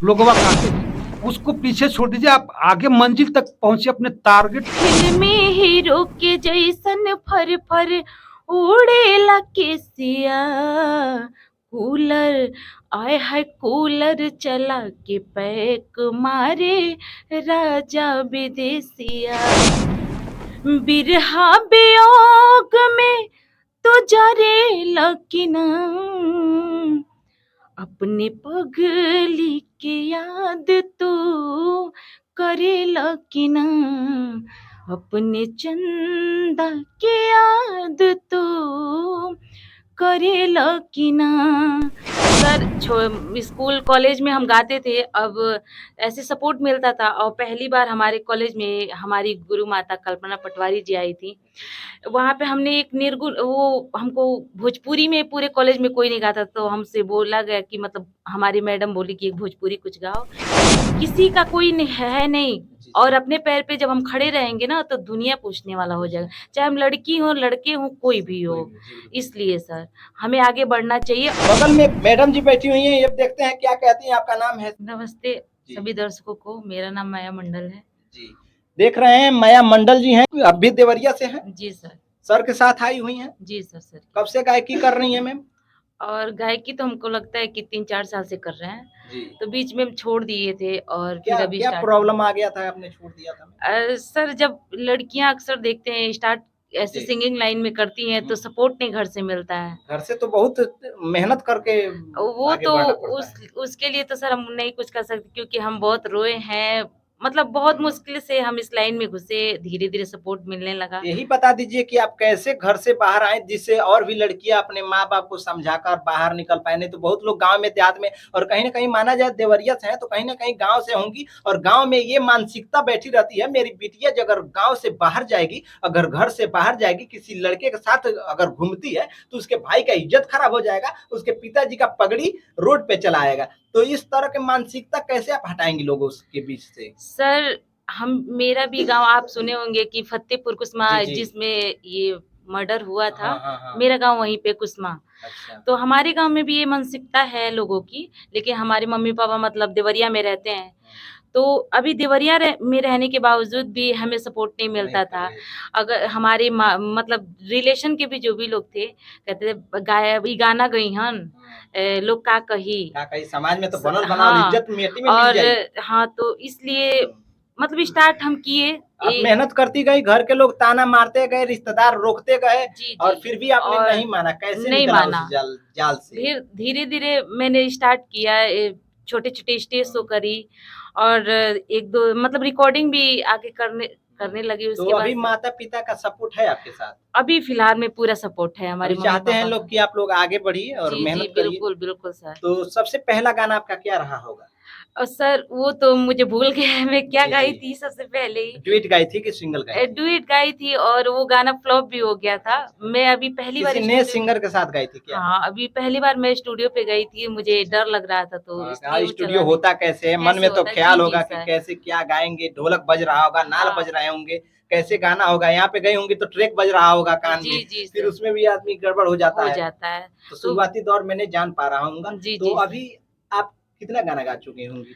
लोगवा काटे, उसको पीछे छोड़ दीजिए, आप आगे मंजिल तक पहुंचे अपने टारगेट। फिल्मी हीरो के जैसन फर फर उड़ेला केसिया। कूलर, आय हाय कूलर चला के पैक मारे राजा विदेसिया। बिरहा वियोग में तो जरेला कि ना, अपने पगली के याद तो करेला कि ना, अपने चंदा के याद तो करेला कि ना। सर स्कूल कॉलेज में हम गाते थे, अब ऐसे सपोर्ट मिलता था। और पहली बार हमारे कॉलेज में हमारी गुरु माता कल्पना पटवारी जी आई थी। वहाँ पे हमने एक निर्गुण, वो हमको भोजपुरी में पूरे कॉलेज में कोई नहीं गाता, तो हमसे बोला गया कि मतलब हमारी मैडम बोली कि एक भोजपुरी कुछ गाओ। किसी का कोई है नहीं, जी, और जी। अपने पैर पे जब हम खड़े रहेंगे ना तो दुनिया पूछने वाला हो जाएगा, चाहे हम लड़की हो लड़के हो कोई भी हो। जी, बिल्कुल। इसलिए सर हमें आगे बढ़ना चाहिए। बगल में एक मैडम जी बैठी हुई हैं, ये देखते हैं क्या कहती हैं, आपका नाम है? नमस्ते जी। सभी दर्शकों को, मेरा नाम माया मंडल है। जी, देख रहे हैं माया मंडल जी हैं, आप भी देवरिया से हैं? जी सर। सर के साथ आई हुई हैं? जी सर। कब से गायकी कर रही हैं मैम? और गायकी तो हमको लगता है कि 3-4 साल से कर रहे हैं। जी। तो बीच में हम छोड़ दिए थे और फिर क्या अभी क्या स्टार्ट प्रॉब्लम आ गया था, आपने छोड़ दिया था मैम? सर जब लड़कियां अक्सर देखते हैं स्टार्ट ऐसे जी। सिंगिंग लाइन में करती हैं तो सपोर्ट नहीं घर से मिलता है। घर से तो बहुत मेहनत करके वो आगे तो बढ़ना पड़ता उस है। उसके लिए तो सर हम नहीं कुछ कर सकते, क्योंकि हम बहुत रोए हैं। मतलब बहुत मुश्किल से हम इस लाइन में घुसे, धीरे-धीरे सपोर्ट मिलने लगा। यही बता दीजिए कि आप कैसे घर से बाहर आए, जिससे और भी लड़कियां अपने माँ-बाप को समझाकर बाहर निकल पाए? नहीं तो बहुत लोग गाँव में, देहात में, और कहीं न कहीं माना जाए देवरिया से हैं, तो कहीं न कहीं गाँव से होंगी, और गाँव में ये मानसिकता बैठी रहती है, मेरी बिटिया जो अगर गाँव से बाहर जाएगी, अगर घर से बाहर जाएगी, किसी लड़के के साथ अगर घूमती है, तो उसके भाई का इज़्ज़त खराब हो जाएगा, उसके पिताजी का पगड़ी रोड पे चला आएगा। तो इस तरह की मानसिकता कैसे आप हटाएँगी लोगों के बीच से? सर हम मेरा भी गाँव आप सुने होंगे कि फतेहपुर कुसमा, जी, जी। जिसमें ये मर्डर हुआ था, हाँ, हाँ, हाँ। मेरा गाँव वहीं पे कुसमा। अच्छा। तो हमारे गाँव में भी ये मानसिकता है लोगों की, लेकिन हमारे मम्मी-पापा मतलब देवरिया में रहते हैं। तो अभी देवरिया में रहने के बावजूद भी हमें सपोर्ट नहीं नहीं मिलता कर था। रहे थे। अगर हमारे मतलब रिलेशन के भी जो भी लोग थे, कहते थे ई गाना गई हन, लोग का कही। क्या कहीं समाज में तो बनल बनावल हाँ, इज्जत मिट्टी में मिल और जाई। हाँ, तो इसलिए मतलब स्टार्ट हम किए। आप मेहनत करती गई, घर के लोग ताना मारते गए, रिश्तेदार रोकते गए, जी, और जी। फिर भी आपने और नहीं माना, कैसे नहीं निकला माना। उस जाल जाल से? फिर धीरे-धीरे मैंने स्टार्ट किया, छोटे-छोटे स्टेज शो करी, और 1-2 मतलब रिकॉर्डिंग भी आगे करने करने लगी तो उसके बाद अभी से। माता-पिता का सपोर्ट है आपके साथ? अभी फिलहाल में पूरा सपोर्ट है हमारे अभी चाहते हैं मम्मी-पापा लोग का। कि आप लोग आगे बढ़िए और जी, जी, मेहनत करिए। बिल्कुल, बिल्कुल सर। तो सबसे पहला गाना आपका क्या रहा होगा? और सर वो तो मुझे भूल गया है मैं क्या जी, गाई जी। थी सबसे पहले ही। डुएट गाई थी कि सिंगल गाई थी? डुएट गाई थी और वो गाना फ्लॉप भी हो गया था। अच्छा, अच्छा। मैं अभी पहली किसी बार नए स्टूडियो में, सिंगर के साथ गाई थी क्या? हाँ, अभी पहली बार मैं स्टूडियो पे गई थी, अच्छा, मुझे अच्छा। डर लग रहा था तो हाँ, इसलिए कहाँ वो स्टूडियो चला नहीं। होता कैसे है? मन कैसे में तो होता है? जी, ख़्याल जी होगा कि सर। कैसे क्या गाएँगे, ढोलक बज रहा होगा, नाल बज हाँ। रहे होंगे, कैसे गाना होगा, यहाँ पे गई होंगी तो ट्रैक बज रहा होगा कान में, जी, जी फिर सर। उसमें भी आदमी गड़बड़ हो जाता हो है। जाता है। तो तो शुरुआती दौर मैंने जान पा रहा हूँगा, जी, तो जी सर। अभी आप कितना गाना गा चुकी होंगी?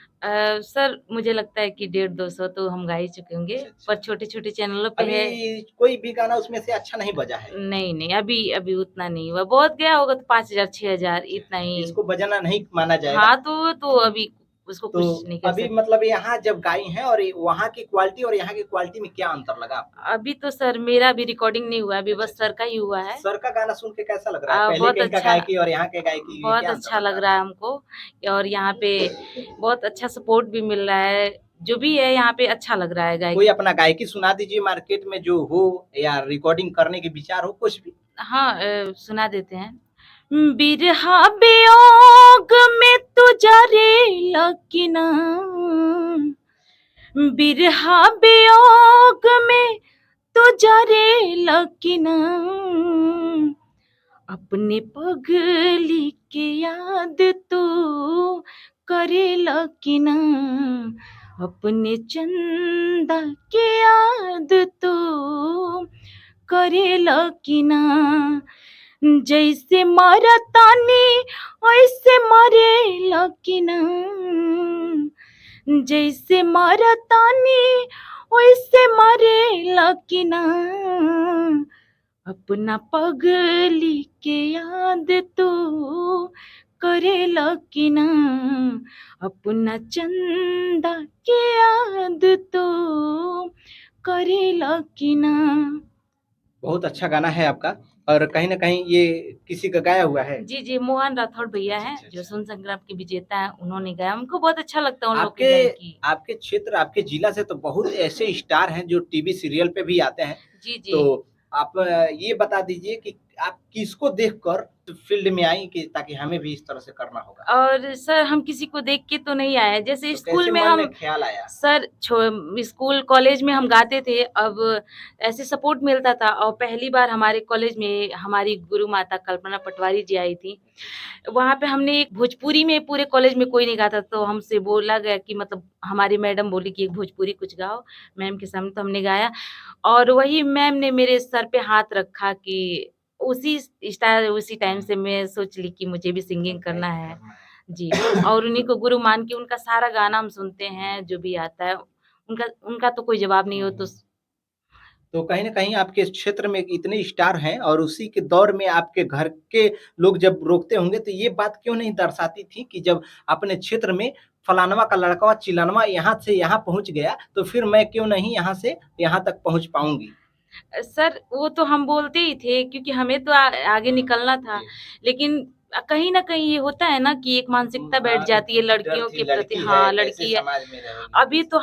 सर मुझे लगता है कि 150-200 तो हम गा ही चुके होंगे, अच्छा, अच्छा। पर छोटे-छोटे चैनलों पे है। अभी कोई भी गाना उसमें से अच्छा नहीं बजा है? नहीं, नहीं, अभी अभी उतना नहीं हुआ। बहुत गया होगा तो 5000 6000 अच्छा, इतना अच्छा, ही। इसको बजाना नहीं माना जाएगा। हाँ, तो वो तो अभी उसको तो कुछ नहीं कर अभी सकते। मतलब यहाँ जब गाई हैं, और वहाँ की क्वालिटी और यहाँ की क्वालिटी में क्या अंतर लगा आपको? अभी तो सर मेरा अभी रिकॉर्डिंग नहीं हुआ है, अभी अच्छा, बस अच्छा। सर का ही हुआ है। सर का गाना सुन के कैसा लग रहा है? पहले बहुत के इनका अच्छा, गायकी और यहाँ के गायकी में बहुत क्या अंतर अच्छा लग लग रहा है रहा है आपको? हमको, और यहाँ पे बहुत अच्छा सपोर्ट भी मिल रहा है। जो भी है यहाँ पे अच्छा लग रहा है कोई गायकी। अपना गायकी सुना दीजिए मार्केट में जो हो, या रिकॉर्डिंग करने के विचार हो, कुछ भी। हाँ, सुना देते हैं। बिरहा वियोग में तू जरेला कि ना, बिरहा वियोग में तू जरेला कि ना, अपने पगली के याद तो करेला कि ना, अपने चंदा के याद तो करेला कि ना। जैसे मारा तानी ऐसे मारे लकिना, जैसे मारा तानी वैसे मारे लकिना, अपना पगली के याद तो करे लकिना, अपना चंदा के याद तो करे लकिना। बहुत अच्छा गाना है आपका। और कहीं न कहीं ये किसी का गाया हुआ है? जी, जी, मोहन राठौड़ भैया हैं, अच्छा, जो अच्छा। स्वर्ण संग्राम के विजेता हैं, उन्होंने गाया। हमको बहुत अच्छा लगता है उन लोग की आपके गायकी। आपके क्षेत्र, आपके जिला से तो बहुत ऐसे स्टार हैं जो टीवी सीरियल पे भी आते हैं। जी, जी। तो आप ये बता दीजिए कि आप किसको देखकर फील्ड में आई कि ताकि हमें भी इस तरह से करना होगा? और सर हम किसी को देख के तो नहीं आए, जैसे तो स्कूल कैसे में मन में हम ख़्याल आया? सर स्कूल कॉलेज में हम गाते थे, अब ऐसे सपोर्ट मिलता था और पहली बार हमारे कॉलेज में हमारी गुरु माता कल्पना पटवारी जी आई थी। वहाँ पे हमने एक भोजपुरी में, पूरे कॉलेज में कोई नहीं गाता, तो हमसे बोला गया कि मतलब हमारी मैडम बोली कि एक भोजपुरी कुछ गाओ मैम के सामने, तो हमने गाया और वही मैम ने मेरे सर पे हाथ रखा कि उसी टाइम से मैं सोच ली कि मुझे भी सिंगिंग करना है। जी, और उन्हीं को गुरु मान के उनका सारा गाना हम सुनते हैं, जो भी आता है। उनका उनका तो कोई जवाब नहीं हो तो तो कहीं न कहीं आपके क्षेत्र में इतने स्टार हैं और उसी के दौर में आपके घर के लोग जब रोकते होंगे तो ये बात क्यों नहीं दर्शाती थी कि जब अपने क्षेत्र में फलानवा का लड़कवा चिलनवा यहाँ से यहाँ पहुँच गया, तो फिर मैं क्यों नहीं यहाँ से यहाँ तक पहुँच पाऊँगी? सर वो तो हम बोलते ही थे क्योंकि हमें तो आगे निकलना था। जी। लेकिन कहीं न कहीं ये होता है ना कि एक मानसिकता बैठ हाँ, जाती है डर लड़कियों थी, के प्रति, लड़की है, हाँ, कैसे लड़की है। समाज में रहेगी, अभी किस तो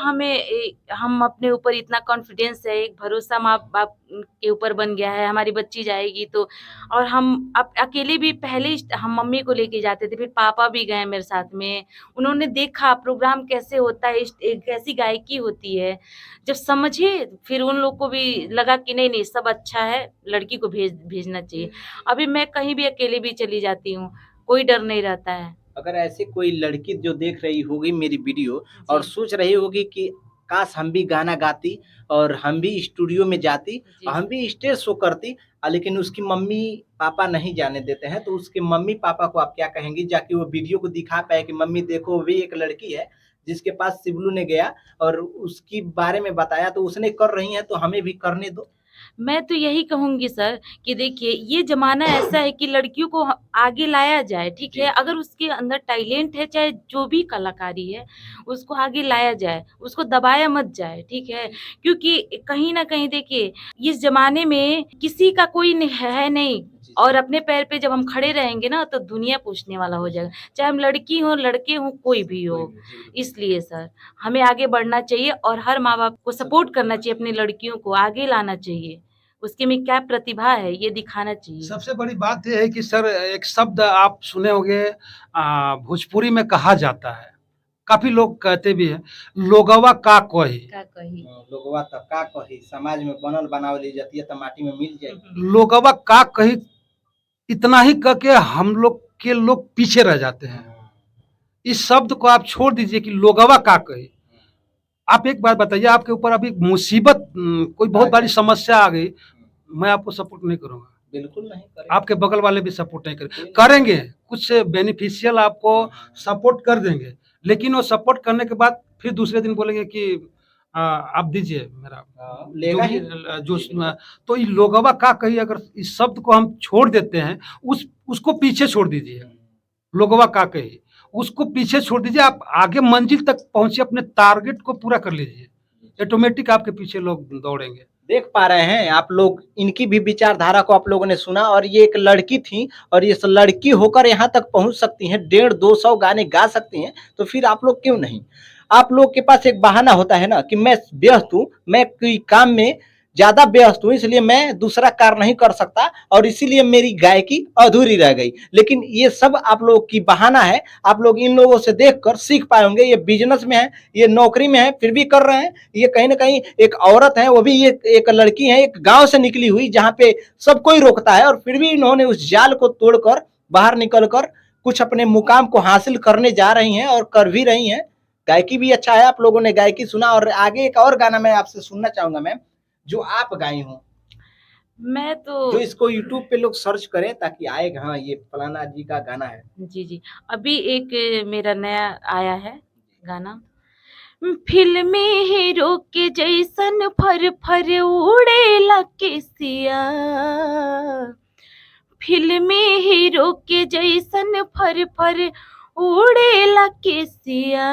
हम अपने ऊपर इतना कॉन्फिडेंस है, एक भरोसा माँ-बाप के ऊपर बन गया है, हमारी बच्ची जाएगी तो, और हम अकेले भी पहले हम मम्मी को लेके जाते थे, फिर पापा भी गए मेरे साथ में। उन्होंने देखा प्रोग्राम कैसे होता है, एक कैसी गायकी होती है। जब समझे फिर उन लोग को भी लगा कि नहीं, नहीं सब अच्छा है, लड़की को भेजना चाहिए। अभी मैं कहीं भी अकेले भी चली जाती हूँ, कोई डर नहीं रहता है। अगर ऐसे कोई लड़की जो देख रही होगी मेरी वीडियो और जी, सोच रही होगी कि काश हम भी गाना गाती और हम भी स्टूडियो में जाती और जी। हम भी स्टेज शो करती, लेकिन उसकी मम्मी पापा नहीं जाने देते हैं, तो उसके मम्मी पापा को आप क्या कहेंगी जाकि वो वीडियो को दिखा पाए कि मम्मी देखो वो भी एक लड़की है जिसके पास शिबलू ने गया और उसकी बारे में बताया तो उसने कर रही है तो हमें भी करने दो। मैं तो यही कहूँगी सर कि देखिए ये ज़माना ऐसा है कि लड़कियों को आगे लाया जाए, ठीक है? जी। अगर उसके अंदर टैलेंट है, चाहे जो भी कलाकारी है, उसको आगे लाया जाए, उसको दबाया मत जाए, ठीक है? क्योंकि कहीं न कहीं देखिए, इस ज़माने में किसी का कोई है नहीं, जी, और जी। अपने पैर पे जब हम खड़े रहेंगे ना, तो दुनिया पूछने वाला हो जाएगा। चाहे हम लड़की हों, लड़के हों, कोई भी कोई हो। भी, जी, बिल्कुल। इसलिए सर, हमें आगे बढ़ना चाहिए और हर माँ-बाप को सपोर्ट करना चाहिए, अपनी लड़कियों को आगे लाना चाहिए। उसके में क्या प्रतिभा है, ये दिखाना चाहिए। सबसे बड़ी बात ये है कि सर एक शब्द आप सुने होंगे भोजपुरी में कहा जाता है, काफ़ी लोग कहते भी हैं, लोगवा का कोई। का कही। लोगवा त का कही समाज में बनल बनावल इज्जतिया त माटी में मिल जाई। लोगवा का कही, इतना ही कह के हम लोग के लोग पीछे रह जाते हैं। इस शब्द को आप छोड़ दीजिए कि लोगवा का कही। आप एक बात बताइए, आपके ऊपर अभी मुसीबत कोई बहुत बड़ी समस्या आ गई, मैं आपको सपोर्ट नहीं करूँगा। बिल्कुल नहीं करेंगे। आपके बगल वाले भी सपोर्ट नहीं कोई करेंगे, नहीं करेंगे, कुछ बेनिफिशियल आपको सपोर्ट कर देंगे, लेकिन वो सपोर्ट करने के बाद फिर दूसरे दिन बोलेंगे कि आप दीजिए मेरा हाँ, जो लेगा भी ही। जो जी, बिल्कुल। तो ये लोगवा का कही, अगर इस शब्द को हम छोड़ देते हैं, उसको पीछे छोड़ दीजिए। लोगवा का कही, उसको पीछे छोड़ दीजिए, आप आगे मंजिल तक पहुँचिए, अपने टारगेट को पूरा कर लीजिए, ऑटोमेटिक आपके पीछे लोग दौड़ेंगे। देख पा रहे हैं आप लोग, इनकी भी विचारधारा को आप लोगों ने सुना और ये एक लड़की थी और इस लड़की होकर यहाँ तक पहुँच सकती हैं, 150-200 गाने गा सकती हैं, तो फिर आप लोग क्यों नहीं? आप लोग के पास एक बहाना होता है ना कि मैं व्यस्त हूँ, मैं कोई काम में ज़्यादा व्यस्त हूँ, इसलिए मैं दूसरा कार्य नहीं कर सकता और इसीलिए मेरी गायकी अधूरी रह गई। लेकिन ये सब आप लोगों की बहाना है, आप लोग इन लोगों से देखकर सीख पाए होंगे, ये बिज़नेस में है, ये नौकरी में है, फिर भी कर रहे हैं। ये कहीं न कहीं एक औरत है, वो भी ये एक लड़की है, एक गाँव से निकली हुई जहाँ पे सब कोई रोकता है और फिर भी इन्होंने उस जाल को तोड़कर बाहर निकल कर कुछ अपने मुकाम को हासिल करने जा रही हैं और कर भी रही हैं। गायकी भी अच्छा है, आप लोगों ने गायकी सुना और आगे एक और गाना मैं आपसे सुनना चाहूँगा मैम, जो आप गाई हों। मैं जो तो इसको यूट्यूब पे लोग सर्च करें ताकि आए कि हाँ ये फलाना जी का गाना है। जी। अभी एक मेरा नया आया है गाना। फिल्मी हीरो के जैसन फर फर उड़ेला केसिया, फिल्मी हीरो के जैसन फर फर उड़ेला केसिया,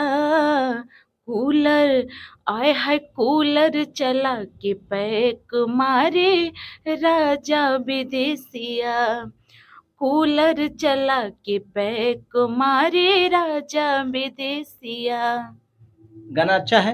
कूलर आय हाय कूलर चला के पैक मारे राजा विदेसिया, कूलर चला के पैक मारे राजा विदेसिया। गाना अच्छा है।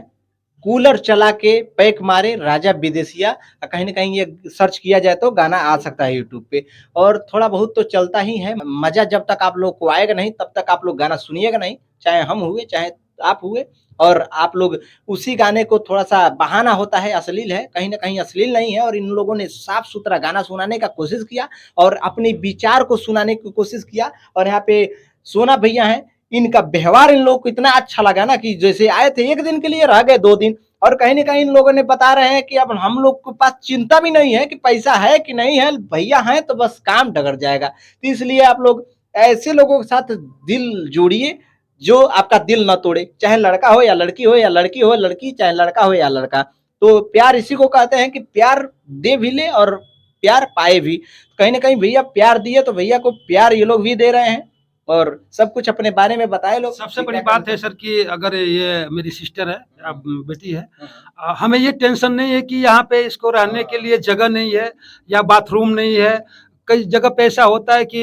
कूलर चला के पैक मारे राजा विदेशिया, कहीं न कहीं ये सर्च किया जाए तो गाना आ सकता है यूट्यूब पे और थोड़ा बहुत तो चलता ही है। मज़ा जब तक आप लोग को आएगा नहीं तब तक आप लोग गाना सुनिएगा नहीं, चाहे हम हुए, चाहे आप हुए और आप लोग उसी गाने को थोड़ा-सा बहाना होता है, अश्लील है, कहीं न कहीं अश्लील नहीं है और इन लोगों ने साफ-सुथरा गाना सुनाने का कोशिश किया और अपने विचार को सुनाने की कोशिश किया और यहाँ पे सोना भैया हैं, इनका व्यवहार इन लोगों को इतना अच्छा लगा ना कि जैसे आए थे 1 दिन के लिए रह गए 2 दिन और कहीं न कहीं इन लोगों ने बता रहे हैं कि अब हम लोग के पास चिंता भी नहीं है कि पैसा है कि नहीं है, भैया हैं तो बस काम डगर जाएगा। तो इसलिए आप लोग ऐसे लोगों के साथ दिल जोड़िए, जो आपका दिल ना तोड़े, चाहे लड़का हो या लड़की हो या लड़की हो लड़की, चाहे लड़का हो या लड़का। तो प्यार इसी को कहते हैं कि प्यार दे भी ले और प्यार पाए भी। कहीं न कहीं भैया प्यार दिए तो भैया को प्यार ये लोग भी दे रहे हैं और सब कुछ अपने बारे में बताए लोग। सबसे बड़ी बात है सर कि अगर ये मेरी सिस्टर है, अब बेटी है, हमें ये टेंशन नहीं है कि यहाँ पे इसको रहने के लिए जगह नहीं है या बाथरूम नहीं है। कई जगह पे ऐसा होता है कि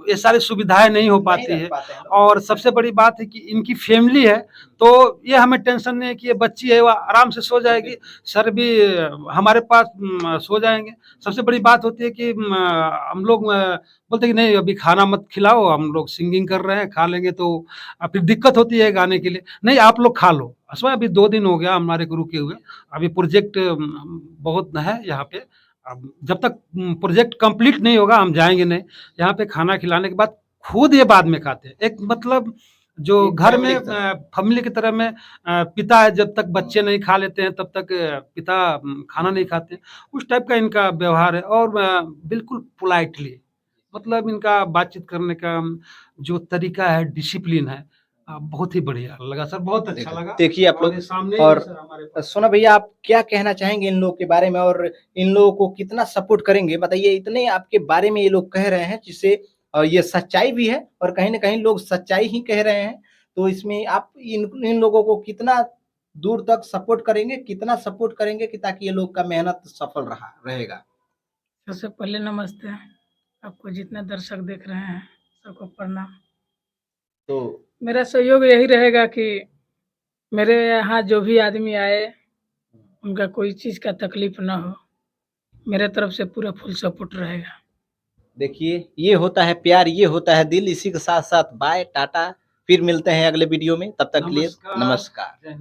ये सारी सुविधाएं नहीं हो पाती है और सबसे बड़ी बात है कि इनकी फैमिली है, तो ये हमें टेंशन नहीं है कि ये बच्ची है वो आराम से सो जाएगी, सर भी हमारे पास सो जाएंगे। सबसे बड़ी बात होती है कि हम लोग बोलते हैं कि नहीं अभी खाना मत खिलाओ, हम लोग सिंगिंग कर रहे हैं, खा लेंगे तो फिर दिक्कत होती है गाने के लिए। नहीं आप लोग खा लो, असवा अभी 2 दिन हो गया हमारे को रुके हुए, अभी प्रोजेक्ट बहुत है यहाँ पे। अब जब तक प्रोजेक्ट कंप्लीट नहीं होगा हम जाएँगे नहीं। यहाँ पे खाना खिलाने के बाद खुद ये बाद में खाते हैं। एक मतलब जो एक घर फैमिली में की तरह। फैमिली की तरह में पिता है, जब तक बच्चे नहीं खा लेते हैं तब तक पिता खाना नहीं खाते। उस टाइप का इनका व्यवहार है और बिल्कुल पोलाइटली, मतलब इनका बातचीत करने का जो तरीका है, डिसिप्लिन है, बहुत ही बढ़िया लगा सर, बहुत अच्छा लगा। देखिए आप और लोग ये सामने ही है और सर हमारे पास। सोना भैया आप क्या कहना चाहेंगे इन लोगों के बारे में और इन लोगों को कितना सपोर्ट करेंगे? बताइए इतने आपके बारे में ये लोग कह रहे हैं जिससे ये सच्चाई भी है और कहीं न कहीं लोग सच्चाई ही कह रहे हैं। तो इसमें आप इन इन लोगों को कितना दूर तक सपोर्ट करेंगे? कितना सपोर्ट करेंगे कि ताकि ये लोग का मेहनत सफल रहेगा? सबसे पहले नमस्ते। आपको जितने दर्शक देख रहे हैं, सबको प्रणाम। तो मेरा सहयोग यही रहेगा कि मेरे यहाँ जो भी आदमी आए, उनका कोई चीज़ का तकलीफ़ ना हो। मेरे तरफ से पूरा फुल सपोर्ट रहेगा। देखिए ये होता है प्यार, ये होता है दिल। इसी के साथ-साथ बाय, टाटा, फिर मिलते हैं अगले वीडियो में। तब तक के लिए नमस्कार। नमस्कार। जय हिंद।